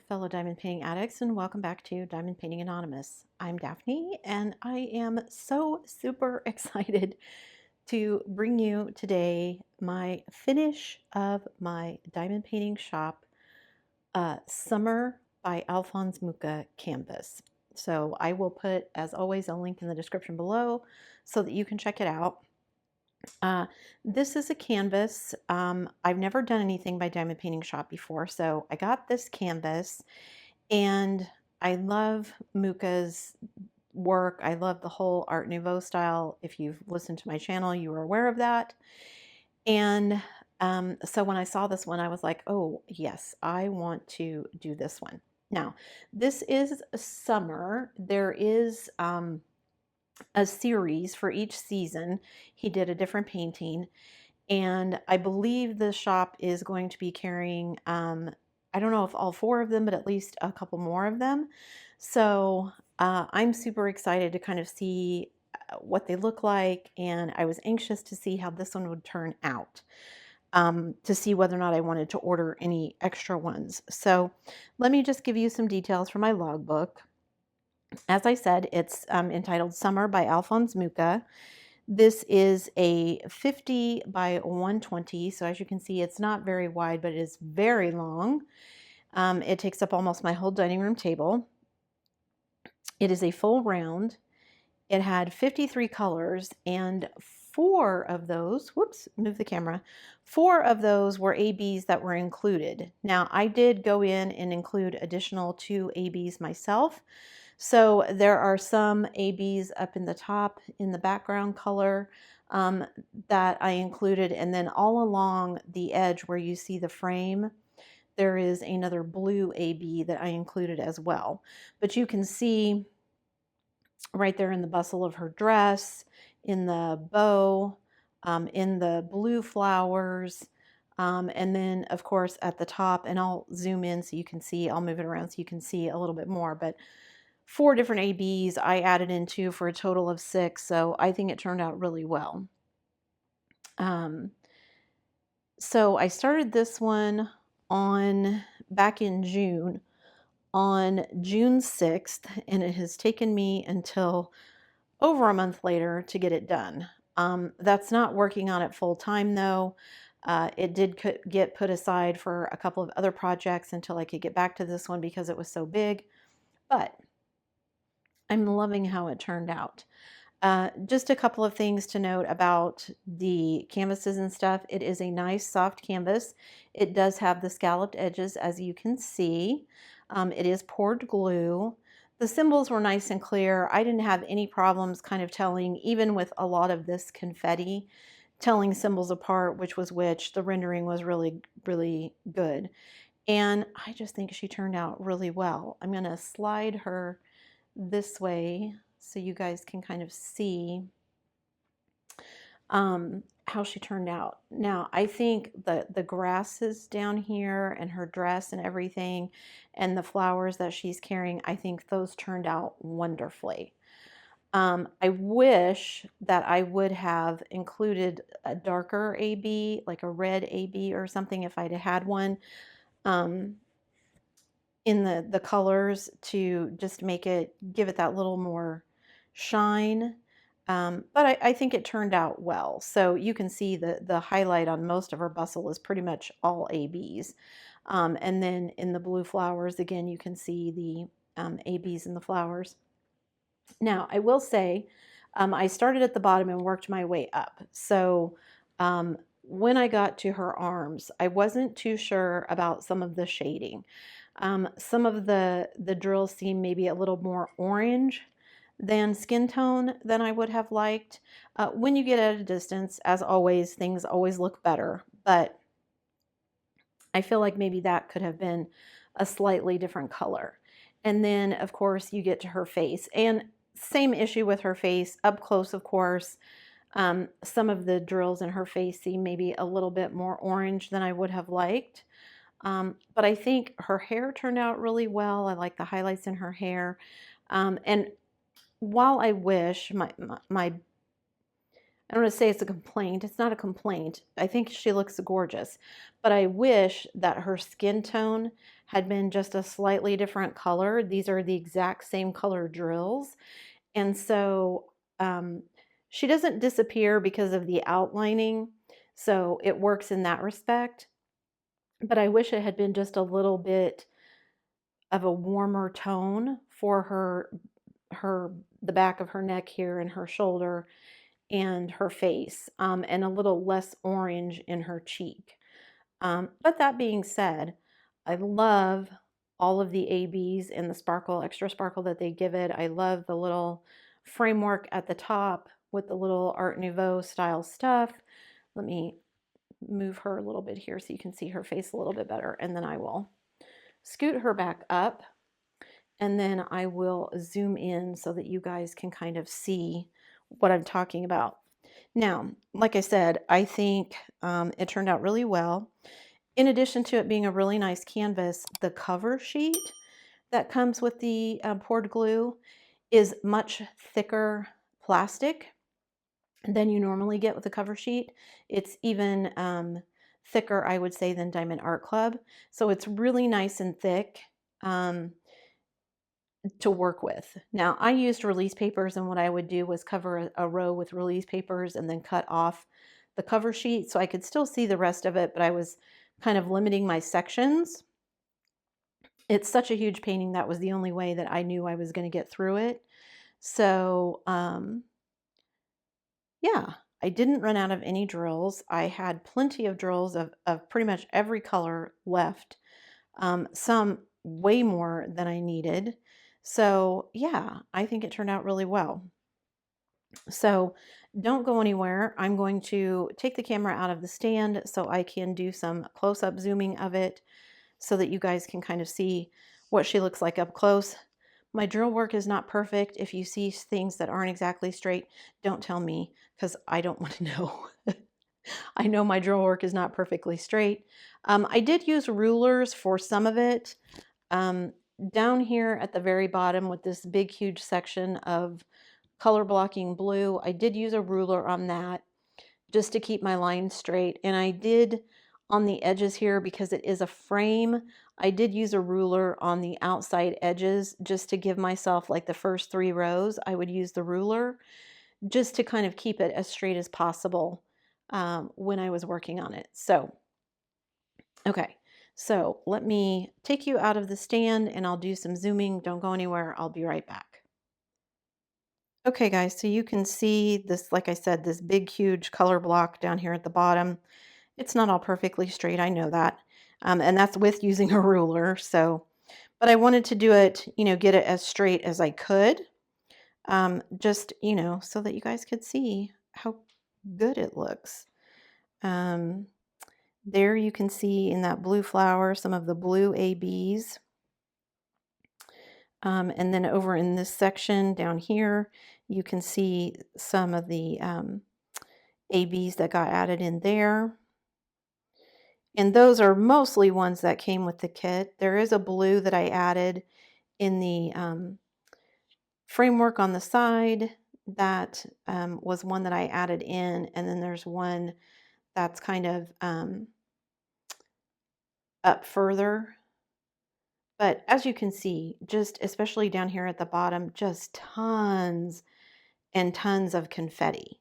fellow diamond painting addicts, and welcome back to Diamond Painting Anonymous. I'm Daphne, and I am so super excited to bring you today my finish of my Diamond Painting Shoppe Summer by Alfonse Mucha canvas. So I will put, as always, a link in the description below so that you can check it out. This is a canvas. I've never done anything by Diamond Painting Shoppe before, so I got this canvas, and I love Mucha's work. I love the whole Art Nouveau style. If you've listened to my channel, you are aware of that. And so when I saw this one, I was like, oh, yes, I want to do this one. Now, this is summer. There is a series for each season. He did a different painting, and I believe the shop is going to be carrying I don't know if all 4 of them, but at least a couple more of them. So I'm super excited to kind of see what they look like, and I was anxious to see how this one would turn out, to see whether or not I wanted to order any extra ones. So let me just give you some details from my logbook. As I said, it's entitled Summer by Alfonse Mucha. This is a 50 by 120, so as you can see, it's not very wide, but it is very long. It takes up almost my whole dining room table. It is a full round. It had 53 colors, and 4 of those, whoops, move the camera, 4 of those were ABs that were included. Now, I did go in and include additional 2 ABs myself. So there are some ABs up in the top in the background color that I included, and then all along the edge where you see the frame, there is another blue AB that I included as well. But you can see right there in the bustle of her dress, in the bow, in the blue flowers, and then of course at the top, and I'll zoom in so you can see, I'll move it around so you can see a little bit more, but 4 different ABs I added into for a total of 6, so I think it turned out really well. So I started this one back in June, on June 6th, and it has taken me until over a month later to get it done. That's not working on it full time though. It did get put aside for a couple of other projects until I could get back to this one because it was so big, but I'm loving how it turned out. Just a couple of things to note about the canvases and stuff. It is a nice soft canvas. It does have the scalloped edges, as you can see. It is poured glue. The symbols were nice and clear. I didn't have any problems kind of telling, even with a lot of this confetti, telling symbols apart, which was which. The rendering was really, really good. And I just think she turned out really well. I'm going to slide her this way so you guys can kind of see how she turned out. Now, I think the grasses down here and her dress and everything and the flowers that she's carrying, I think those turned out wonderfully. I wish that I would have included a darker AB, like a red AB or something if I'd had one, in the colors to just give it that little more shine. But I think it turned out well. So you can see the highlight on most of her bustle is pretty much all ABs. And then in the blue flowers, again, you can see the ABs in the flowers. Now, I will say, I started at the bottom and worked my way up. So when I got to her arms, I wasn't too sure about some of the shading. Some of the drills seem maybe a little more orange than skin tone than I would have liked. When you get at a distance, as always, things always look better, but I feel like maybe that could have been a slightly different color. And then, of course, you get to her face, and same issue with her face. Up close, of course, some of the drills in her face seem maybe a little bit more orange than I would have liked. But I think her hair turned out really well. I like the highlights in her hair. And while I wish I don't want to say it's a complaint. It's not a complaint. I think she looks gorgeous, but I wish that her skin tone had been just a slightly different color. These are the exact same color drills. And so she doesn't disappear because of the outlining. So it works in that respect. But I wish it had been just a little bit of a warmer tone for the back of her neck here and her shoulder and her face, and a little less orange in her cheek. But that being said, I love all of the ABs and the sparkle, extra sparkle that they give it. I love the little framework at the top with the little Art Nouveau style stuff. Let me move her a little bit here so you can see her face a little bit better, and then I will scoot her back up, and then I will zoom in so that you guys can kind of see what I'm talking about. Now, like I said, I think it turned out really well. In addition to it being a really nice canvas, the cover sheet that comes with the poured glue is much thicker plastic than you normally get with a cover sheet. It's even thicker, I would say, than Diamond Art Club. So it's really nice and thick to work with. Now, I used release papers, and what I would do was cover a row with release papers and then cut off the cover sheet so I could still see the rest of it, but I was kind of limiting my sections. It's such a huge painting, that was the only way that I knew I was going to get through it. So, yeah, I didn't run out of any drills. I had plenty of drills of pretty much every color left, some way more than I needed. So yeah, I think it turned out really well. So don't go anywhere. I'm going to take the camera out of the stand so I can do some close-up zooming of it so that you guys can kind of see what she looks like up close. My drill work is not perfect. If you see things that aren't exactly straight, don't tell me because I don't want to know. I know my drill work is not perfectly straight. I did use rulers for some of it. Down here at the very bottom with this big, huge section of color blocking blue, I did use a ruler on that just to keep my lines straight. And I did on the edges here, because it is a frame, I did use a ruler on the outside edges just to give myself, like the first 3 rows, I would use the ruler just to kind of keep it as straight as possible when I was working on it. So, okay. So let me take you out of the stand and I'll do some zooming. Don't go anywhere. I'll be right back. Okay, guys, so you can see this, like I said, this big, huge color block down here at the bottom. It's not all perfectly straight, I know that. And that's with using a ruler. So, but I wanted to do it, get it as straight as I could. Just, so that you guys could see how good it looks. There you can see in that blue flower some of the blue ABs. And then over in this section down here, you can see some of the ABs that got added in there. And those are mostly ones that came with the kit. There is a blue that I added in the framework on the side. That was one that I added in. And then there's one that's kind of up further. But as you can see, just especially down here at the bottom, just tons and tons of confetti.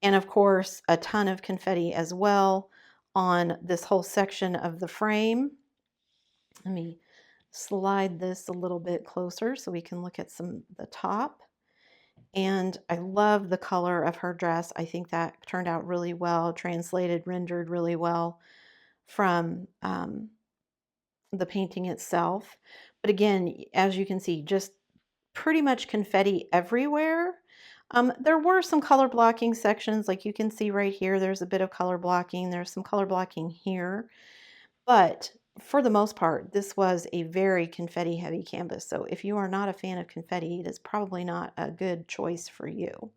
And of course, a ton of confetti as well on this whole section of the frame. Let me slide this a little bit closer so we can look at the top. And I love the color of her dress. I think that turned out really well, translated, rendered really well from the painting itself. But again, as you can see, just pretty much confetti everywhere. There were some color blocking sections, like you can see right here, there's a bit of color blocking. There's some color blocking here. But for the most part, this was a very confetti heavy canvas. So if you are not a fan of confetti, it is probably not a good choice for you.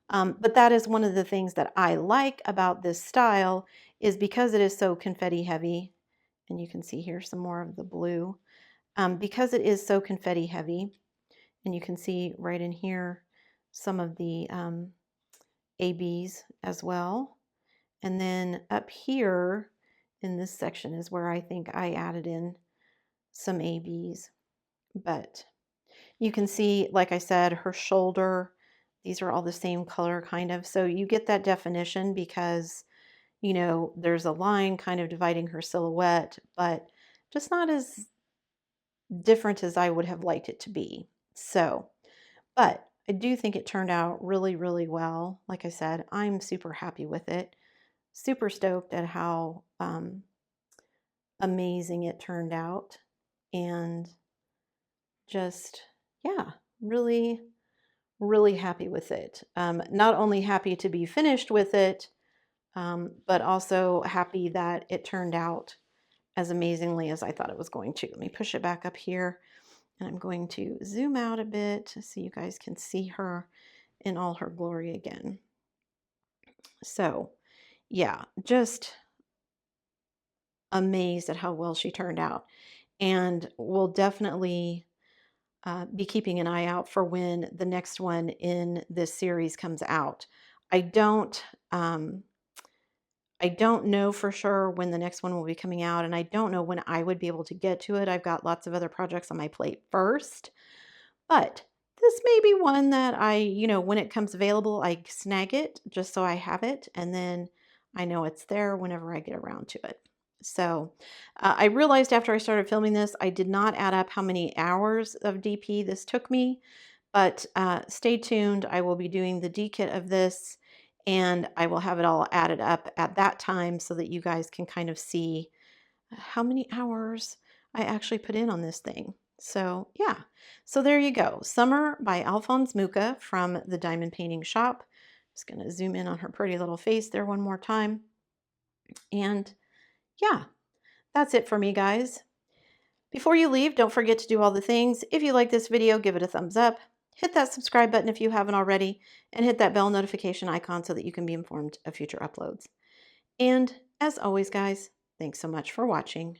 But that is one of the things that I like about this style, is because it is so confetti heavy. And you can see here some more of the blue. Because it is so confetti heavy, and you can see right in here some of the ABs as well. And then up here in this section is where I think I added in some ABs. But you can see, like I said, her shoulder, these are all the same color kind of. So you get that definition because, you know, there's a line kind of dividing her silhouette, but just not as different as I would have liked it to be. So, but I do think it turned out really, really well. Like I said, I'm super happy with it. Super stoked at how amazing it turned out. And just, yeah, really, really happy with it. Not only happy to be finished with it, but also happy that it turned out as amazingly as I thought it was going to. Let me push it back up here, and I'm going to zoom out a bit so you guys can see her in all her glory again. So yeah, just amazed at how well she turned out, and we'll definitely be keeping an eye out for when the next one in this series comes out. I don't know for sure when the next one will be coming out, and I don't know when I would be able to get to it. I've got lots of other projects on my plate first, but this may be one that I, you know, when it comes available, I snag it just so I have it, and then I know it's there whenever I get around to it. So I realized after I started filming this, I did not add up how many hours of DP this took me, but stay tuned. I will be doing the D-kit of this, and I will have it all added up at that time so that you guys can kind of see how many hours I actually put in on this thing. So yeah, so there you go. Summer by Alfonse Mucha from the Diamond Painting Shoppe. Just going to zoom in on her pretty little face there one more time. And yeah, that's it for me, guys. Before you leave, don't forget to do all the things. If you like this video, give it a thumbs up. Hit that subscribe button if you haven't already, and hit that bell notification icon so that you can be informed of future uploads. And as always, guys, thanks so much for watching.